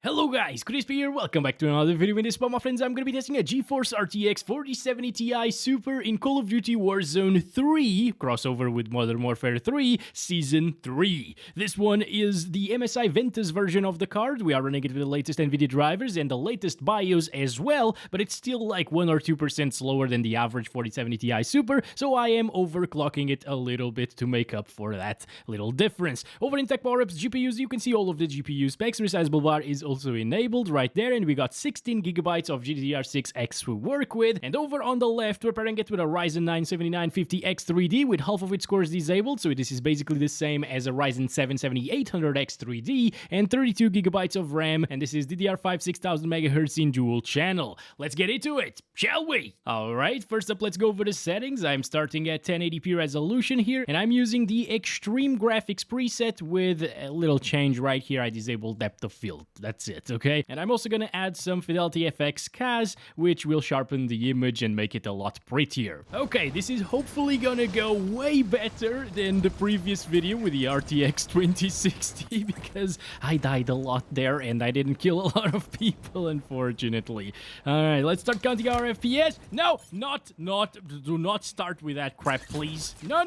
Hello guys, Crispy here, welcome back to another video. In this spot, my friends, I'm going to be testing a GeForce RTX 4070 Ti Super in Call of Duty Warzone 3, crossover with Modern Warfare 3, Season 3. This one is the MSI Ventus version of the card. We are running it with the latest Nvidia drivers and the latest BIOS as well, but it's still like 1 or 2% slower than the average 4070 Ti Super, so I am overclocking it a little bit to make up for that little difference. Over in Tech Power Ups GPUs, you can see all of the GPU specs. Resizable bar is also enabled right there, and we got 16 gigabytes of GDDR6X to work with. And over on the left, we're pairing it with a Ryzen 9 7950X3D with half of its cores disabled, so this is basically the same as a Ryzen 7 7800X3D, and 32 gigabytes of RAM, and this is DDR5 6000 MHz in dual channel. Let's get into it, shall we? Alright, first up, let's go over the settings. I'm starting at 1080p resolution here, and I'm using the Extreme Graphics preset with a little change right here. I disabled depth of field. That's it, okay? And I'm also gonna add some Fidelity FX CAS, which will sharpen the image and make it a lot prettier. Okay, this is hopefully gonna go way better than the previous video with the RTX 2060 because I died a lot there and I didn't kill a lot of people, unfortunately. Alright, let's start counting our FPS. No, do not start with that crap, please. No.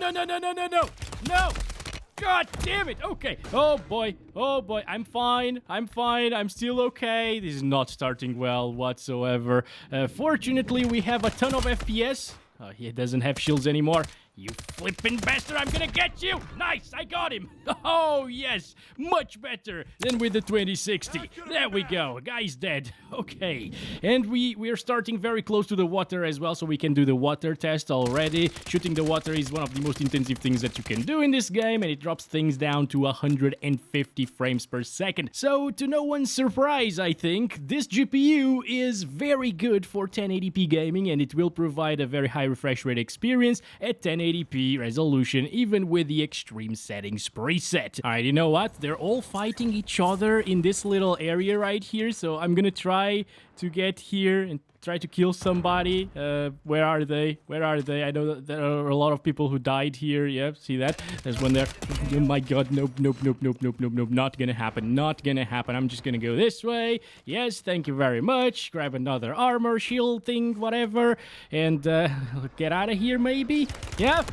God damn it! Okay. Oh boy. I'm fine. I'm still okay. This is not starting well whatsoever. Fortunately, we have a ton of FPS. He doesn't have shields anymore. You flippin' bastard, I'm gonna get you! Nice, I got him! Oh, yes, much better than with the 2060. There we go, guy's dead. Okay, and we are starting very close to the water as well, so we can do the water test already. Shooting the water is one of the most intensive things that you can do in this game, and it drops things down to 150 frames per second. So, to no one's surprise, I think, this GPU is very good for 1080p gaming, and it will provide a very high refresh rate experience at 1080p resolution, even with the extreme settings preset. Alright, you know what? They're all fighting each other in this little area right here, so I'm gonna try to get here and try to kill somebody. Where are they? I know that there are a lot of people who died here. Yep, see that? There's one there. Oh my god, nope. Not gonna happen. I'm just gonna go this way. Yes, thank you very much. Grab another armor, shield thing, whatever. And get out of here, maybe? Yeah.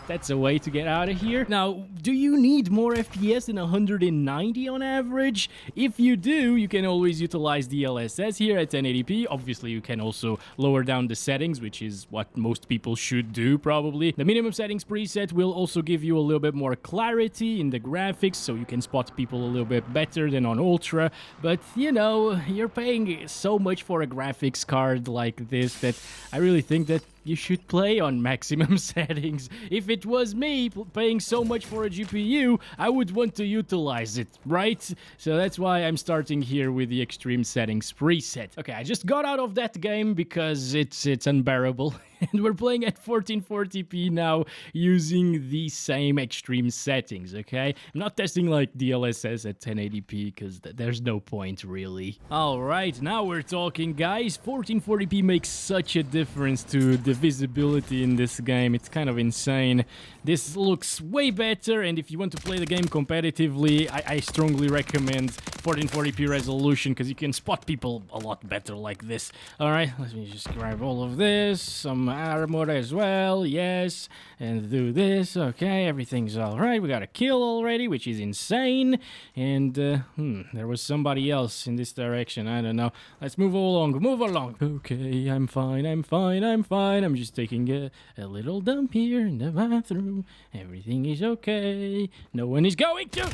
That's a way to get out of here. Now, do you need more FPS than 190 on average? If you do, you can always utilize DLSS here at 1080p. Obviously, you can also lower down the settings, which is what most people should do, probably. The minimum settings preset will also give you a little bit more clarity in the graphics, so you can spot people a little bit better than on Ultra. But, you know, you're paying so much for a graphics card like this that I really think that you should play on maximum settings. If it was me paying so much for a GPU, I would want to utilize it, right? So that's why I'm starting here with the extreme settings preset. Okay, I just got out of that game because it's unbearable. And we're playing at 1440p now using the same extreme settings, okay? I'm not testing like DLSS at 1080p because there's no point really. Alright, now we're talking, guys. 1440p makes such a difference to the visibility in this game. It's kind of insane. This looks way better, and if you want to play the game competitively, I strongly recommend 1440p resolution because you can spot people a lot better like this. Alright, let me just grab all of this, some armor as well, yes, and do this. Okay, everything's alright. We got a kill already, which is insane. And there was somebody else in this direction. I don't know. Let's move along. Okay, I'm fine. I'm just taking a little dump here in the bathroom. Everything is okay. No one is going to...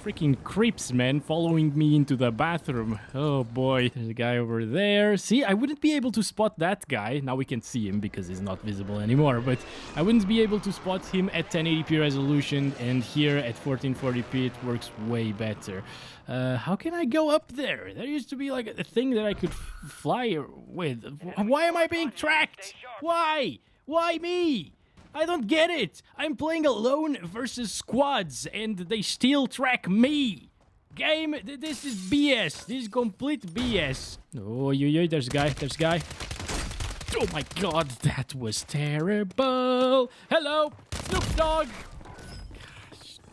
Freaking creeps, man, following me into the bathroom. Oh boy, there's a guy over there. See, I wouldn't be able to spot that guy. Now we can see him because he's not visible anymore, but I wouldn't be able to spot him at 1080p resolution, and here at 1440p it works way better. How can I go up there? There used to be like a thing that I could fly with. Why am I being tracked? Why? Why me? I don't get it. I'm playing alone versus squads, and they still track me. Game, this is BS. This is complete BS. Oh, there's a guy. Oh my god, that was terrible. Hello, Snoop Dogg.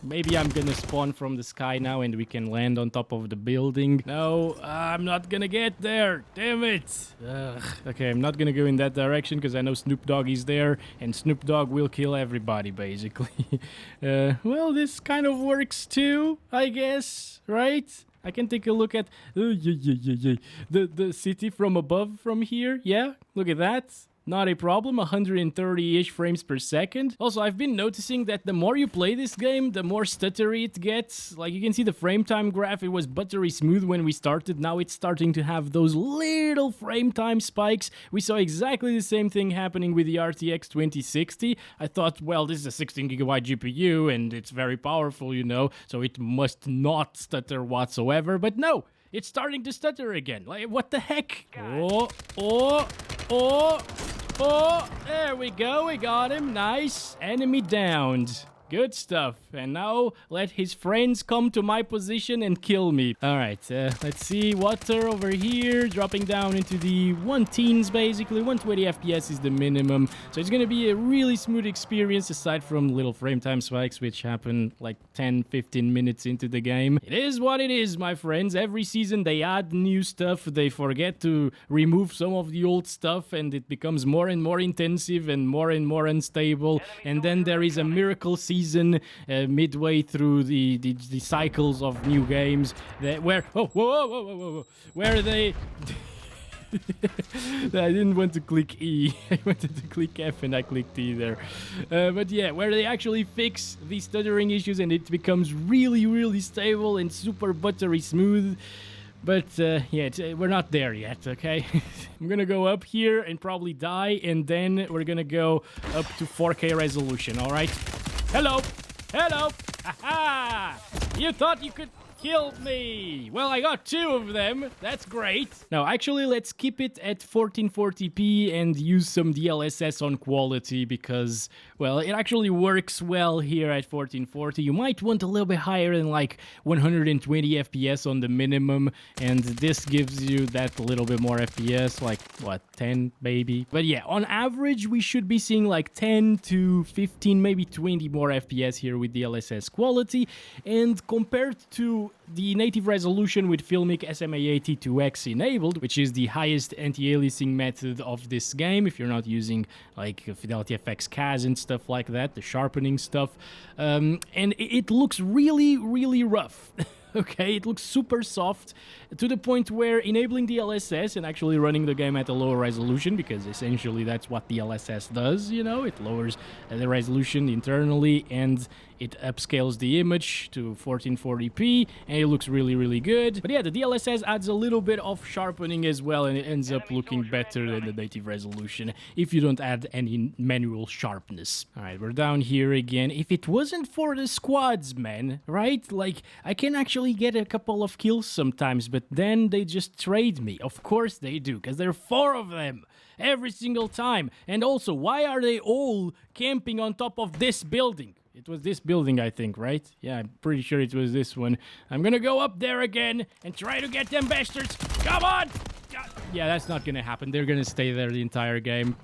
Maybe I'm gonna spawn from the sky now and we can land on top of the building. No, I'm not gonna get there. Damn it. Ugh. Okay, I'm not gonna go in that direction because I know Snoop Dogg is there and Snoop Dogg will kill everybody, basically. Well, this kind of works too, I guess, right? I can take a look at the city from above from here. Yeah, look at that. Not a problem, 130-ish frames per second. Also, I've been noticing that the more you play this game, the more stuttery it gets. Like, you can see the frame time graph, it was buttery smooth when we started. Now it's starting to have those little frame time spikes. We saw exactly the same thing happening with the RTX 2060. I thought, well, this is a 16GB GPU and it's very powerful, you know, so it must not stutter whatsoever. But no, it's starting to stutter again. Like, what the heck? Oh, there we go. We got him. Nice. Enemy downed. Good stuff. And now let his friends come to my position and kill me. All right, let's see. Water over here, dropping down into the 1-teens basically. 120 FPS is the minimum. So it's going to be a really smooth experience aside from little frame time spikes, which happen like 10-15 minutes into the game. It is what it is, my friends. Every season they add new stuff. They forget to remove some of the old stuff and it becomes more and more intensive and more unstable. And then there is a miracle season midway through the cycles of new games that where where they I didn't want to click E. I wanted to click F and I clicked E there. But yeah, where they actually fix these stuttering issues and it becomes really stable and super buttery smooth. But yeah, we're not there yet, okay? I'm gonna go up here and probably die, and then we're gonna go up to 4K resolution, alright? Hello! Hello! Haha! You thought you could kill me! Well, I got 2 of them. That's great. Now, actually, let's keep it at 1440p and use some DLSS on quality because, well, it actually works well here at 1440. You might want a little bit higher than like 120 FPS on the minimum, and this gives you that little bit more FPS, like, what, 10 maybe? But yeah, on average, we should be seeing like 10 to 15, maybe 20 more FPS here with DLSS quality, and compared to the native resolution with Filmic SMA82X enabled, which is the highest anti-aliasing method of this game, if you're not using like Fidelity FX CAS and stuff like that, the sharpening stuff, and it looks really rough. Okay, it looks super soft to the point where enabling DLSS and actually running the game at a lower resolution, because essentially that's what DLSS does, you know, it lowers the resolution internally and it upscales the image to 1440p and it looks really good. But yeah, the DLSS adds a little bit of sharpening as well and it ends up looking better than the native resolution if you don't add any manual sharpness. Alright, we're down here again. If it wasn't for the squads, man, right? Like, I can actually get a couple of kills sometimes, but then they just trade me. Of course they do, because there are 4 of them every single time. And also, why are they all camping on top of this building? It was this building, I think, right? Yeah, I'm pretty sure it was this one. I'm gonna go up there again and try to get them bastards. Come on! Yeah, that's not gonna happen. They're gonna stay there the entire game.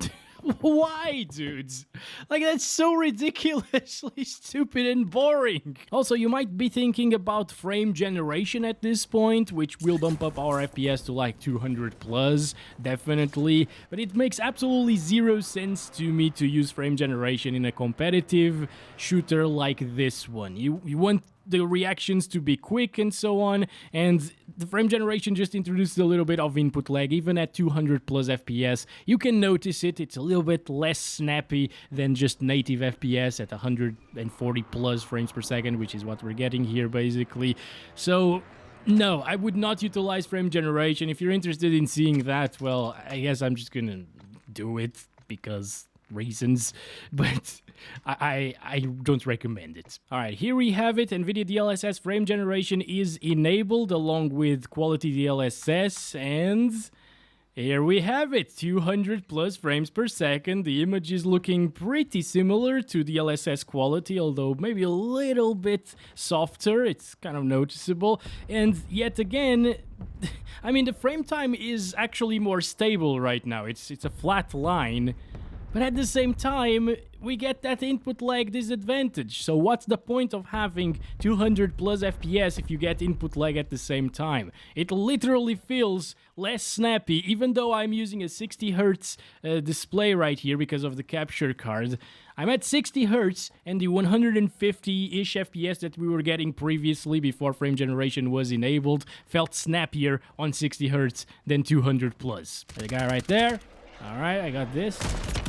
Why, dudes? Like, that's so ridiculously stupid and boring. Also, you might be thinking about frame generation at this point, which will bump up our FPS to like 200 plus, definitely. But it makes absolutely zero sense to me to use frame generation in a competitive shooter like this one. You want the reactions to be quick and so on, and the frame generation just introduces a little bit of input lag. Even at 200 plus FPS, you can notice it. It's a little bit less snappy than just native FPS at 140 plus frames per second, which is what we're getting here basically. So no, I would not utilize frame generation. If you're interested in seeing that, well, I guess I'm just gonna do it because reasons, but I don't recommend it. Alright, here we have it. Nvidia DLSS frame generation is enabled along with quality DLSS, and here we have it, 200 plus frames per second. The image is looking pretty similar to DLSS quality, although maybe a little bit softer. It's kind of noticeable. And yet again, I mean, the frame time is actually more stable right now. It's a flat line. But at the same time, we get that input lag disadvantage. So what's the point of having 200 plus FPS if you get input lag at the same time? It literally feels less snappy, even though I'm using a 60 hertz display right here because of the capture card. I'm at 60 hertz, and the 150-ish FPS that we were getting previously before frame generation was enabled felt snappier on 60 hertz than 200 plus. The guy right there. All right, I got this.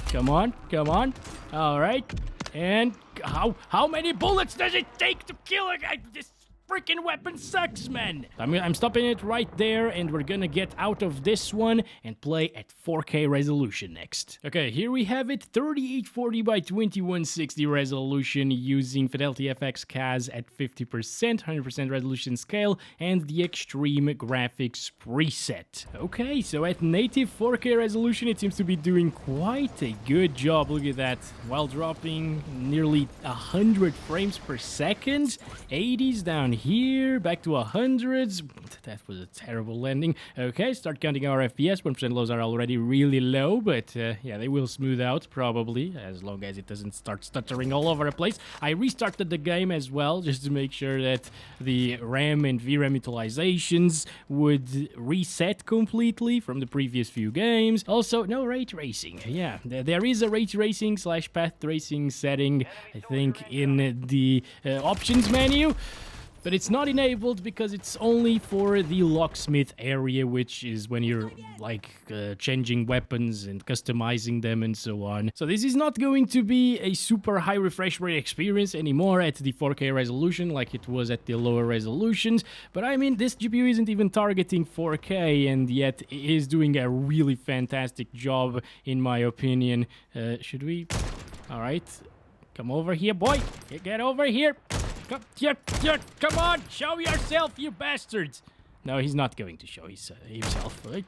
Come on, come on. All right. And how many bullets does it take to kill a guy? This freaking weapon sucks, man. I'm stopping it right there, and we're gonna get out of this one and play at 4K resolution next. Okay, here we have it, 3840 by 2160 resolution using Fidelity FX CAS at 50%, 100% resolution scale, and the extreme graphics preset. Okay, so at native 4K resolution, it seems to be doing quite a good job. Look at that, while dropping nearly 100 frames per second, 80s down here, back to 100s. That was a terrible landing. Okay, start counting our FPS. 1% lows are already really low, but yeah, they will smooth out probably, as long as it doesn't start stuttering all over the place. I restarted the game as well, just to make sure that the RAM and VRAM utilizations would reset completely from the previous few games. Also, no ray tracing. Yeah, there is a ray tracing / path tracing setting, I think, in the options menu. But it's not enabled because it's only for the locksmith area, which is when you're like changing weapons and customizing them and so on. So this is not going to be a super high refresh rate experience anymore at the 4K resolution like it was at the lower resolutions. But I mean, this GPU isn't even targeting 4K, and yet it is doing a really fantastic job in my opinion. Should we? All right, come over here, boy. Get over here. Come on, show yourself, you bastards! No, he's not going to show himself. Okay,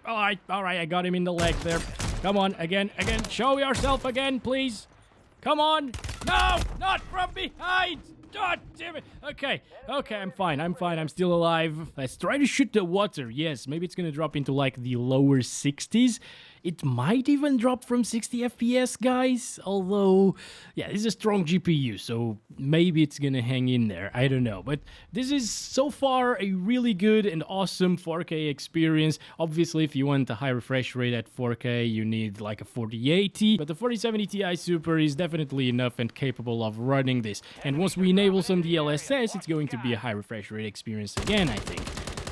all right, I got him in the leg there. Come on, again, show yourself again, please. Come on! No, not from behind! God damn it! Okay, I'm fine, I'm still alive. Let's try to shoot the water. Yes, maybe it's gonna drop into like the lower 60s. It might even drop from 60 FPS, guys. Although, yeah, this is a strong GPU, so maybe it's gonna hang in there. I don't know. But this is so far a really good and awesome 4K experience. Obviously, if you want a high refresh rate at 4K, you need like a 4080. But the 4070 Ti Super is definitely enough and capable of running this. And once we enable some DLSS, it's going to be a high refresh rate experience again, I think.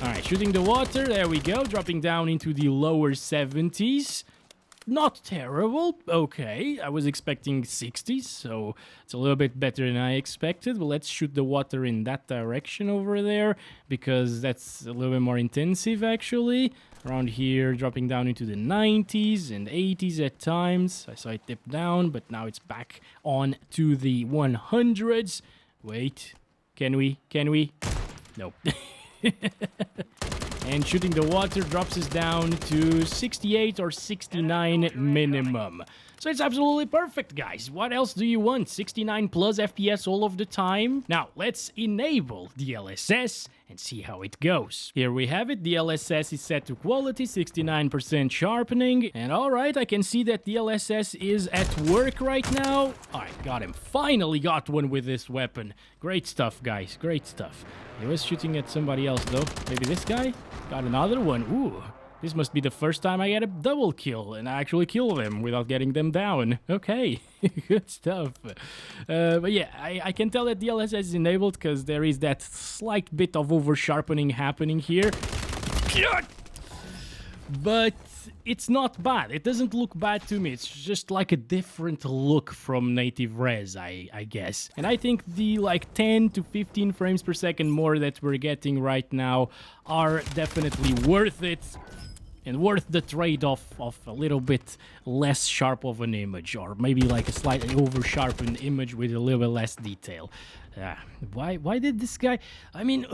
Alright, shooting the water, there we go, dropping down into the lower 70s. Not terrible, okay, I was expecting 60s, so it's a little bit better than I expected. But let's shoot the water in that direction over there, because that's a little bit more intensive actually. Around here, dropping down into the 90s and 80s at times. I saw it dip down, but now it's back on to the 100s. Wait, can we? Nope. And shooting the water drops us down to 68 or 69 minimum. So it's absolutely perfect, guys. What else do you want? 69 plus FPS all of the time? Now, let's enable DLSS and see how it goes. Here we have it. DLSS is set to quality, 69% sharpening. And alright, I can see that DLSS is at work right now. Alright, got him. Finally got one with this weapon. Great stuff, guys. Great stuff. He was shooting at somebody else, though. Maybe this guy? Got another one. Ooh. This must be the first time I get a double kill and I actually kill them without getting them down. Okay, good stuff. But yeah, I can tell that DLSS is enabled because there is that slight bit of over-sharpening happening here. But it's not bad. It doesn't look bad to me. It's just like a different look from native res, I guess. And I think the like 10 to 15 frames per second more that we're getting right now are definitely worth it. And worth the trade-off of a little bit less sharp of an image, or maybe like a slightly over-sharpened image with a little bit less detail. Why did this guy... I mean,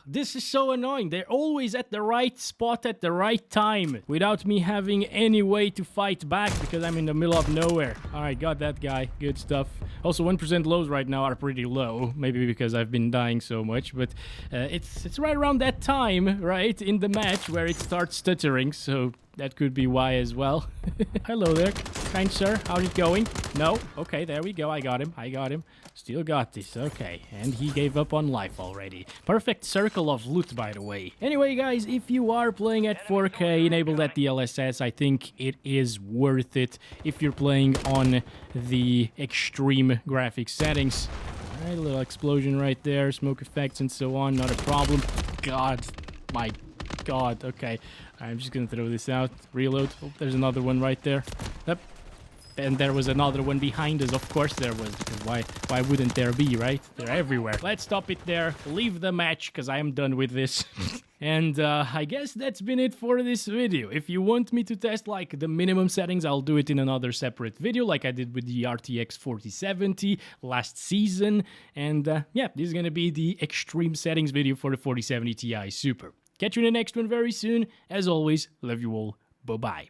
this is so annoying. They're always at the right spot at the right time without me having any way to fight back because I'm in the middle of nowhere. Alright, got that guy. Good stuff. Also, 1% lows right now are pretty low. Maybe because I've been dying so much, but it's right around that time, right, in the match where it starts stuttering, so that could be why as well. Hello there. kind sir? How's it going? No? Okay, there we go. I got him. I got him. Still got this. Okay, and he gave up on life already. Perfect circle of loot, by the way. Anyway, guys, if you are playing at 4K, enable that DLSS. I think it is worth it if you're playing on the extreme graphics settings. Alright, a little explosion right there, smoke effects and so on, not a problem. God, my God, okay. I'm just gonna throw this out, reload. Oh, there's another one right there. Yep. And there was another one behind us, of course there was, because why wouldn't there be, right? They're everywhere. Let's stop it there, leave the match, because I am done with this. And I guess that's been it for this video. If you want me to test like the minimum settings, I'll do it in another separate video, like I did with the RTX 4070 last season. And yeah, this is gonna be the extreme settings video for the 4070 Ti Super. Catch you in the next one very soon. As always, love you all. Bye-bye.